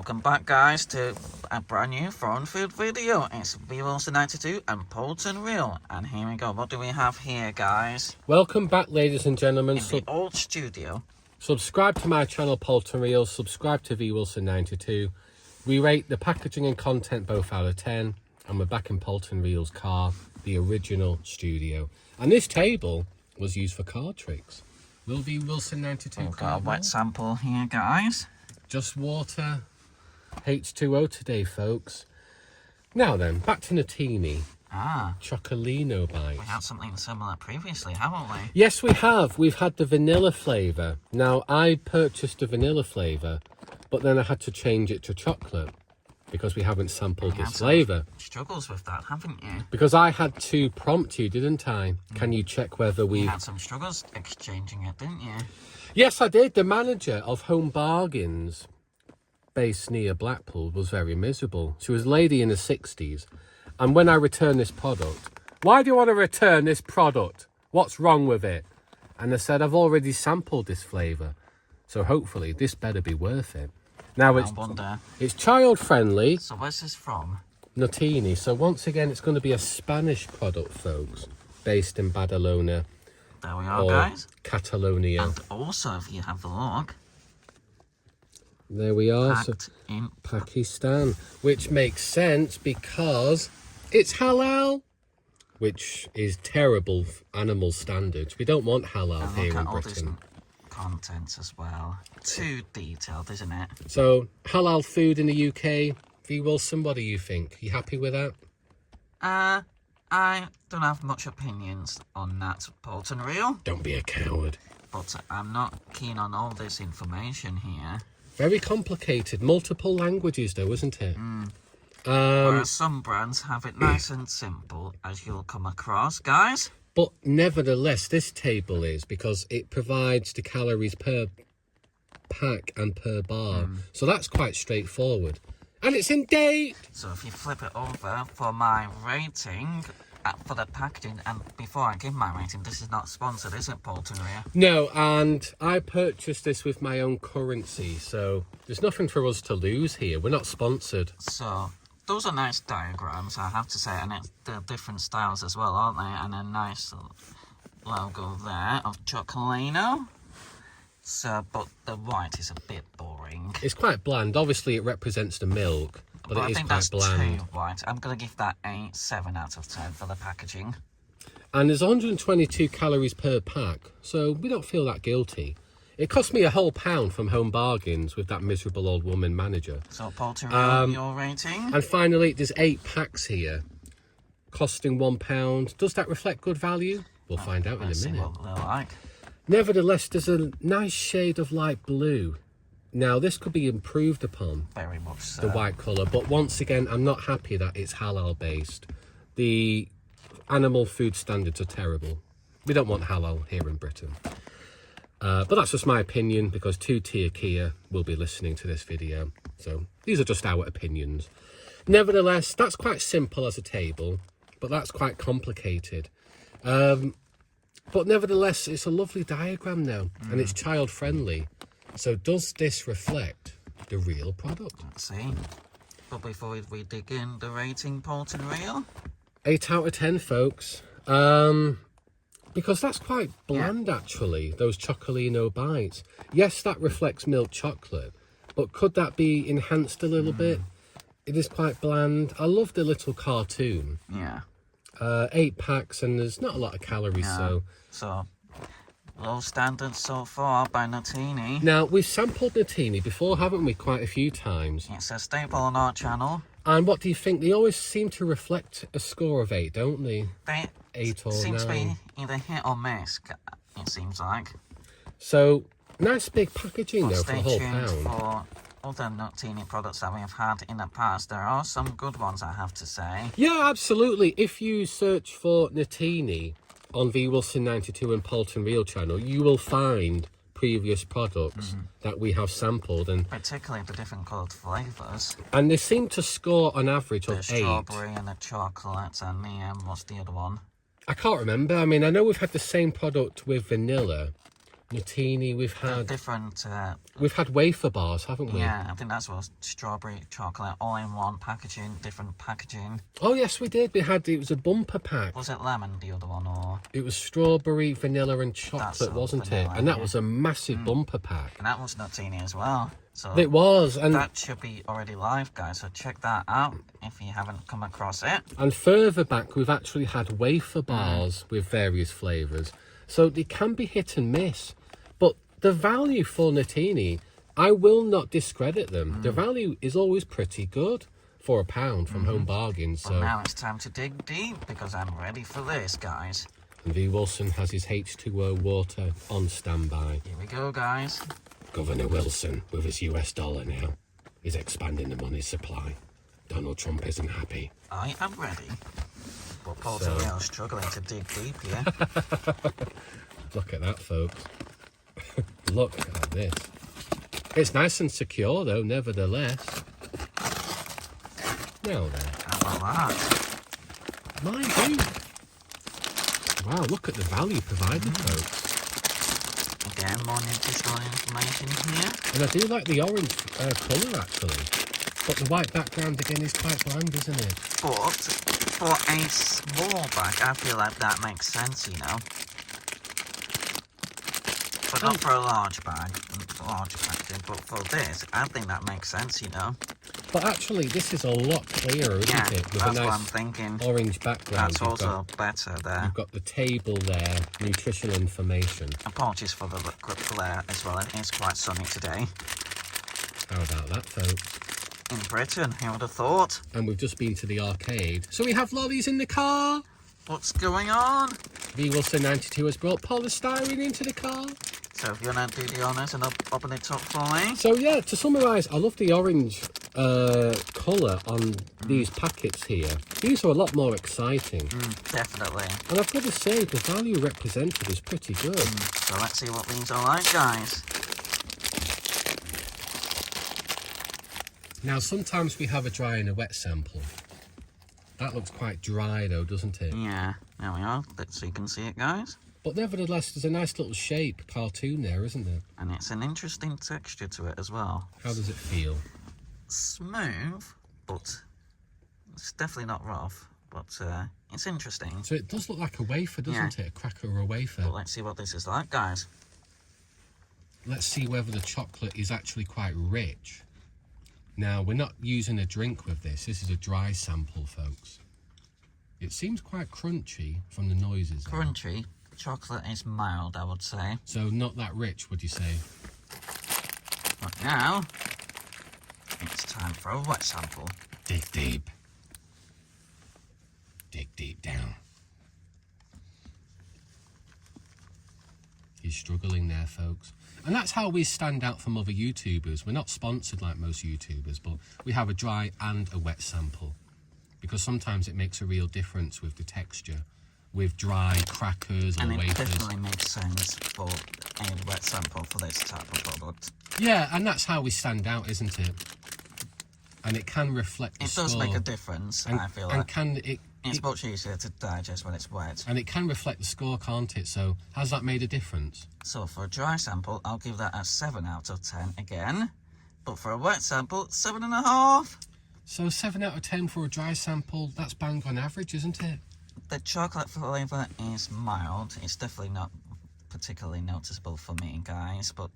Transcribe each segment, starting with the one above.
Welcome back, guys, to a brand new foreign food video. It's V-Wilson92 and Polton Real. And here we go. What do we have here, guys? Welcome back, ladies and gentlemen. In the old studio. Subscribe to my channel, Polton Real. Subscribe to V-Wilson92. We rate the packaging and content both out of 10. And we're back in Polton Real's car, the original studio. And this table was used for card tricks. Will V-Wilson92 We've got a wet sample here, guys. Just water, H2O today, folks. Now then, back to Natini. Chocolino bites. We had something similar previously, haven't we? Yes, we have. We've had the vanilla flavour. Now, I purchased the vanilla flavour, but then I had to change it to chocolate because we haven't sampled this flavour. Struggles with that, haven't you? Because I had to prompt you, didn't I? Can you check whether we... You had some struggles exchanging it, didn't you? Yes, I did. The manager of Home Bargains, based near Blackpool, was very miserable. She was a lady in her 60s. And when I returned this product, why do you want to return this product? What's wrong with it? And I said, I've already sampled this flavour. So hopefully this better be worth it. Now it's child friendly. So where's this from? Natini. So once again, it's going to be a Spanish product, folks, based in Badalona. There we are, guys. Catalonia. And also, if you have a look, there we are. Packed in Pakistan, which makes sense because it's halal, which is terrible animal standards. We don't want halal here in Britain. Contents as well. Too detailed, isn't it? So halal food in the UK. V. Wilson, what do you think? You happy with that? I don't have much opinions on that, Polton Real. Don't be a coward. But I'm not keen on all this information here. Very complicated. Multiple languages, though, isn't it? Whereas some brands have it nice and simple, as you'll come across, guys. But nevertheless, this table is because it provides the calories per pack and per bar. So that's quite straightforward. And it's in date. So if you flip it over for my rating for the packaging, and before I give my rating, this is not sponsored, is it, Polton Real? No, and I purchased this with my own currency, so there's nothing for us to lose here. We're not sponsored. So those are nice diagrams, I have to say, and they're different styles as well, aren't they? And a nice logo there of Chocolino. So, but the white is a bit boring. It's quite bland. Obviously, it represents the milk, but it is quite bland. I think that's too white. I'm going to give that a 7 out of 10 for the packaging. And there's 122 calories per pack, so we don't feel that guilty. It cost me a whole £1 from Home Bargains with that miserable old woman manager. So, Polton Real, your rating? And finally, there's 8 packs here, costing £1. Does that reflect good value? We'll find out in a minute. See what they're like. Nevertheless, there's a nice shade of light blue. Now, this could be improved upon. Very much so. The white colour. But once again, I'm not happy that it's halal-based. The animal food standards are terrible. We don't want halal here in Britain. But that's just my opinion, because 2-tier Kia will be listening to this video. So these are just our opinions. Nevertheless, that's quite simple as a table, but that's quite complicated. But nevertheless, it's a lovely diagram now, and it's child-friendly. So does this reflect the real product? Let's see. But before we dig in, the rating, Polton Real? 8 out of 10, folks. Because that's quite bland, actually, those Chocolino bites. Yes, that reflects milk chocolate, but could that be enhanced a little bit? It is quite bland. I love the little cartoon. Yeah. 8 packs, and there's not a lot of calories, So, low standards so far by Natini. Now, we've sampled Natini before, haven't we, quite a few times? It's a staple on our channel. And what do you think? They always seem to reflect a score of 8, don't they? 8 or 9. Seems to be either hit or miss, it seems like. So, nice big packaging, though, for a whole £1. For other Natini products that we have had in the past. There are some good ones, I have to say. Yeah, absolutely. If you search for Natini on V-Wilson92 and Polton Real channel, you will find previous products that we have sampled, and particularly the different coloured flavours. And they seem to score an average of 8. The strawberry and the chocolate, and the what's the other one? I can't remember. I mean, I know we've had the same product with vanilla, Nutini. We've had different. we've had wafer bars, haven't we? Yeah, I think that's what strawberry chocolate, all-in-one packaging, different packaging. Oh yes, we did. It was a bumper pack. Was it lemon, the other one, or? It was strawberry, vanilla, and chocolate, all wasn't vanilla, it? And that yeah. was a massive bumper pack. And that was Nutini as well. So It was, and that should be already live, guys. So check that out if you haven't come across it. and further back, we've actually had wafer bars with various flavors. So they can be hit and miss, but the value for Nutini, I will not discredit them. The value is always pretty good for £1 from Home Bargains. But So now it's time to dig deep because I'm ready for this, guys. and V Wilson has his H2O water on standby. Here we go, guys. Governor Wilson, with his US dollar now, is expanding the money supply. Donald Trump isn't happy. I am ready. But Paul is struggling to dig deep here. Look at that, folks. Look at this. It's nice and secure, though, nevertheless. Now then. How about that? My dude. Wow, look at the value provided, folks. Again, more nutritional information here. And I do like the orange colour, actually. But the white background, again, is quite bland, isn't it? But for a small bag, I feel like that makes sense, you know. But not for a large bag, large packaging. But for this, I think that makes sense, you know. But actually, this is a lot clearer, isn't Yeah, it? With that's a what I'm nice thinking. orange background. That's also better there. You've got the table there, nutritional information. Apologies for the glare as well. It's quite sunny today. How about that, folks? In Britain, who would have thought? And we've just been to the arcade. So we have lollies in the car. What's going on? V Wilson 92 has brought polystyrene into the car. So if you're going to do the honours and open it up for me. So yeah, to summarise, I love the orange colour on these packets here. These are a lot more exciting. Definitely. And I've got to say, the value represented is pretty good. So let's see what these are like, guys. Now, sometimes we have a dry and a wet sample. That looks quite dry though, doesn't it? Yeah, there we are. So you can see it, guys. But nevertheless, there's a nice little shape cartoon there, isn't there? And it's an interesting texture to it as well. How does it feel? Smooth, but it's definitely not rough. But it's interesting. So it does look like a wafer, doesn't it? A cracker or a wafer. But let's see what this is like, guys. Let's see whether the chocolate is actually quite rich. Now, we're not using a drink with this. This is a dry sample, folks. It seems quite crunchy from the noises. Crunchy. Chocolate is mild, I would say. So not that rich, would you say? But now, it's time for a wet sample. Dig deep. Dig deep down. He's struggling there, folks. And that's how we stand out from other YouTubers. We're not sponsored like most YouTubers, but we have a dry and a wet sample. Because sometimes it makes a real difference with the texture. With dry crackers or And it wafers. definitely makes sense for a wet sample for this type of product. Yeah, and that's how we stand out, isn't it? And it can reflect the It does score. make a difference, And, I feel and like. can it, It's much easier to digest when it's wet. and it can reflect the score, can't it? So has that made a difference? So for a dry sample, I'll give that a 7 out of 10 again. But for a wet sample, 7.5. So 7 out of 10 for a dry sample, that's bang on average, isn't it? The chocolate flavour is mild. It's definitely not particularly noticeable for me, guys. But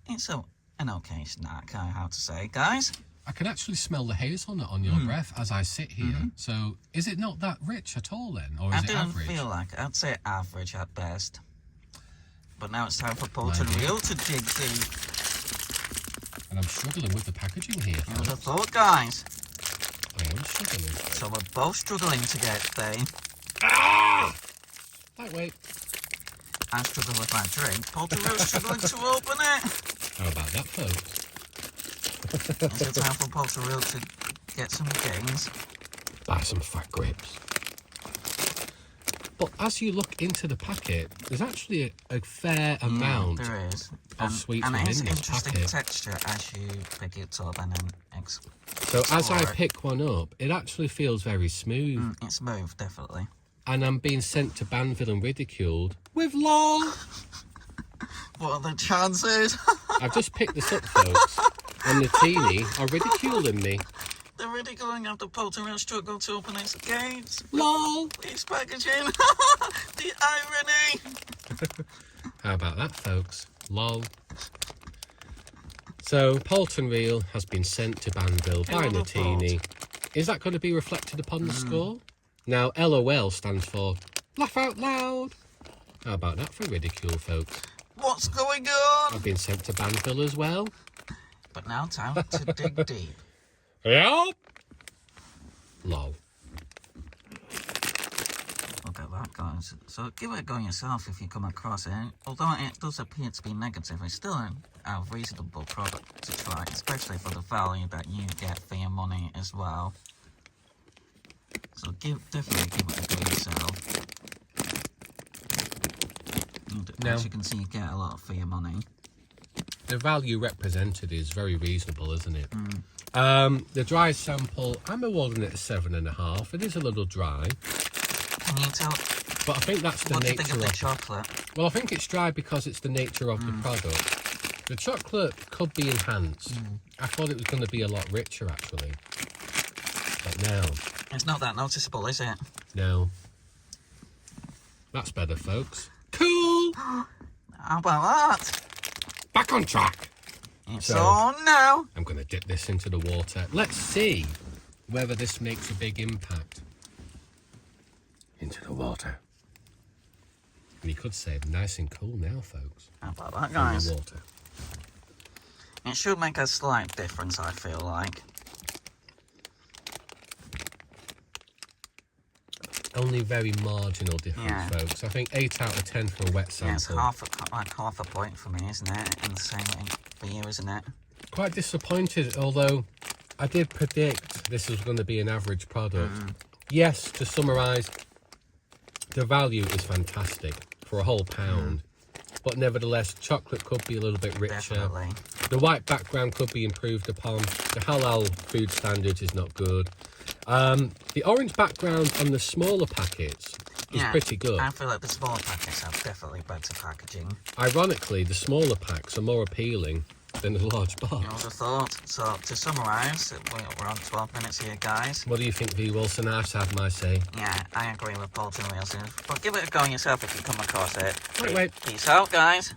it's an okay snack, I have to say, guys. I can actually smell the hazelnut on your breath as I sit here. So is it not that rich at all then? Or is I it don't average? feel like it. I'd say average at best. But now it's time for Poultry Reel to dig deep. And I'm struggling with the packaging here. Who would have folks. thought, guys? I am struggling. So we're both struggling to get there. Lightweight. I struggle with my drink. Poultry Reel's struggling to open it. How about that, folks? Is it time for Poultry Reel to get some gains? Buy some fat grapes. But as you look into the packet, there's actually a fair amount There is. of sweets and within it's this interesting packet. texture as you pick it up and then So as I explore it. pick one up, it actually feels very smooth. It's smooth, definitely. And I'm being sent to Banville and ridiculed with LOL. What are the chances? I've just picked this up, folks, and the teeny are ridiculing me. They're really going after Polton real struggle to open its gates. LOL! Its packaging. The irony. How about that, folks? LOL. So, Polton Reel has been sent to Banville by Natini. Is that going to be reflected upon the score? Now, LOL stands for laugh out loud. How about that for ridicule, folks? What's going on? I've been sent to Banville as well. But now time to dig deep. Yep. LOL. Look at that, guys. So give it a go yourself if you come across it. Although it does appear to be negative, it's still a reasonable product to try, especially for the value that you get for your money as well. So definitely give it a go yourself. And Now, as you can see, you get a lot for your money. the value represented is very reasonable, isn't it? The dry sample, I'm awarding it a 7.5. It is a little dry. Can you tell? But I think that's the What do you nature think of the of chocolate? Well, I think it's dry because it's the nature of the product. The chocolate could be enhanced. I thought it was going to be a lot richer, actually. But now, It's not that noticeable, is it? no. That's better, folks. Cool! How about that? Back on track! It's So- on now. I'm going to dip this into the water. Let's see whether this makes a big impact. Into the water. And you could say nice and cool now, folks. How about that, In guys? the water. It should make a slight difference, I feel like. Only very marginal difference, Yeah. folks. I think 8 out of 10 for a wet Yeah, it's sample. half a point for me, isn't it? And the same for you, isn't it? Quite disappointed, although I did predict this was going to be an average product. Yes, to summarise, the value is fantastic for a whole pound. But nevertheless, chocolate could be a little bit richer. Definitely. The white background could be improved upon. The halal food standards is not good. The orange background on the smaller packets is pretty good. I feel like the smaller packets have definitely better packaging. Ironically, the smaller packs are more appealing than the large I box. also thought. So to summarise, we're on 12 minutes here, guys. What do you think, V. Wilson? I have to have my say. Yeah, I agree with Polton Wilson. But give it a go yourself if you come across it. Wait. Peace out, guys.